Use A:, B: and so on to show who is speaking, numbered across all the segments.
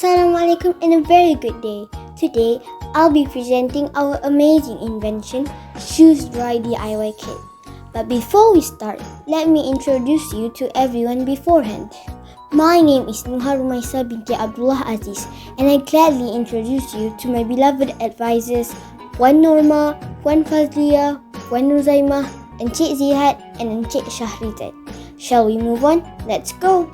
A: Assalamualaikum and a very good day. Today, I'll be presenting our amazing invention, Shoes Dry DIY Kit. But before we start, let me introduce you to everyone beforehand. My name is Nuha Rumaisa binti Abdullah Aziz, and I gladly introduce you to my beloved advisors, Puan Norma, Puan Fazlia, Puan Ruzaimah, Encik Zihad, and Encik Syahri. Shall we move on? Let's go!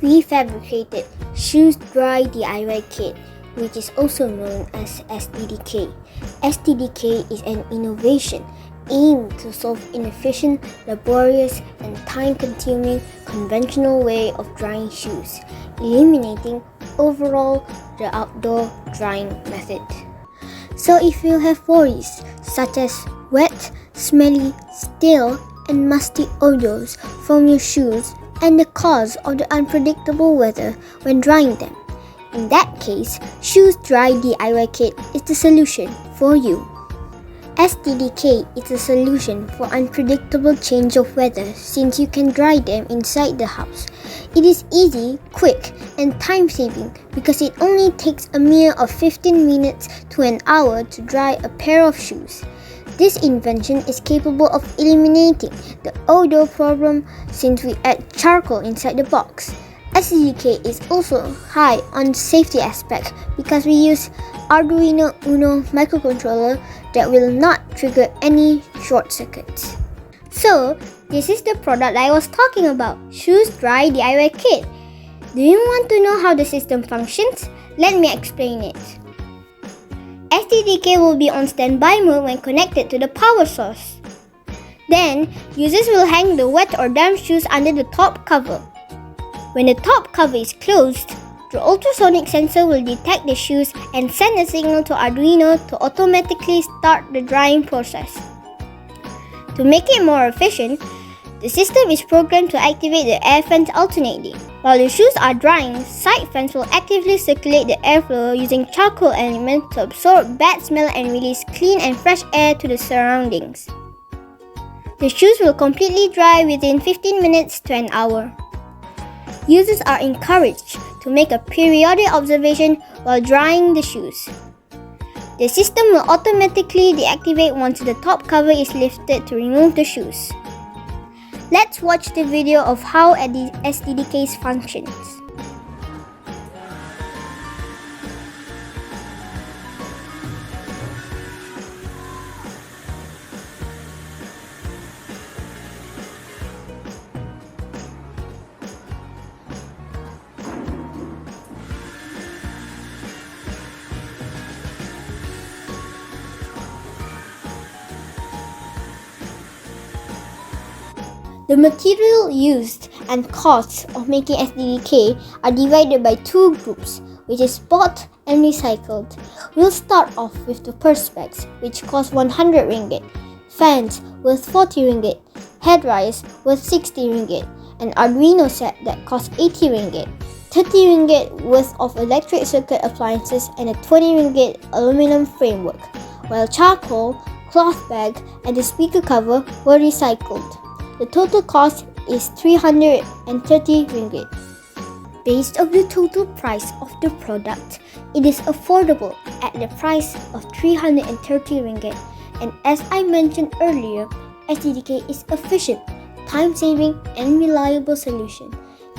A: We fabricated Shoes Dry DIY Kit, which is also known as SDDK. SDDK is an innovation aimed to solve inefficient, laborious, and time-consuming conventional way of drying shoes, eliminating overall the outdoor drying method. So if you have worries such as wet, smelly, stale, and musty odors from your shoes and the cause of the unpredictable weather when drying them, in that case, Shoes Dry DIY Kit is the solution for you. SDDK is a solution for unpredictable change of weather since you can dry them inside the house. It is easy, quick, and time-saving because it only takes a mere of 15 minutes to an hour to dry a pair of shoes. This invention is capable of eliminating the odor problem since we add charcoal inside the box. SDDK is also high on safety aspect because we use Arduino Uno microcontroller that will not trigger any short circuits. So, this is the product I was talking about, Shoes Dry DIY Kit. Do you want to know how the system functions? Let me explain it. SDDK will be on standby mode when connected to the power source. Then, users will hang the wet or damp shoes under the top cover. When the top cover is closed, the ultrasonic sensor will detect the shoes and send a signal to Arduino to automatically start the drying process. To make it more efficient, the system is programmed to activate the air fans alternately. While the shoes are drying, side fans will actively circulate the airflow using charcoal element to absorb bad smell and release clean and fresh air to the surroundings. The shoes will completely dry within 15 minutes to an hour. Users are encouraged to make a periodic observation while drying the shoes. The system will automatically deactivate once the top cover is lifted to remove the shoes. Let's watch the video of how SDDK functions. The material used and costs of making SDDK are divided by two groups, which is bought and recycled. We'll start off with the perspex, which cost 100 ringgit, fans worth 40 ringgit, head dryers worth 60 ringgit, an Arduino set that costs 80 ringgit, 30 ringgit worth of electric circuit appliances, and a 20 ringgit aluminum framework, while charcoal, cloth bag, and the speaker cover were recycled. The total cost is 330 ringgit. Based on the total price of the product, it is affordable at the price of 330 ringgit. And as I mentioned earlier, SDDK is efficient, time-saving, and reliable solution.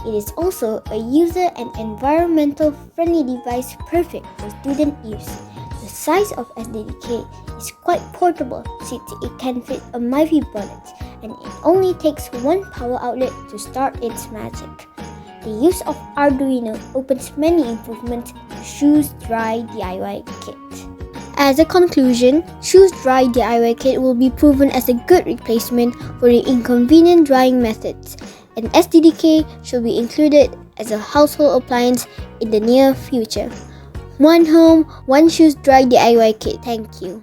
A: It is also a user and environmental friendly device perfect for student use. The size of SDDK is quite portable since it can fit a MiFi bonnet, and it only takes one power outlet to start its magic. The use of Arduino opens many improvements to Shoes Dry DIY Kit. As a conclusion, Shoes Dry DIY Kit will be proven as a good replacement for the inconvenient drying methods, and SDDK should be included as a household appliance in the near future. One home, one Shoes Dry DIY Kit. Thank you.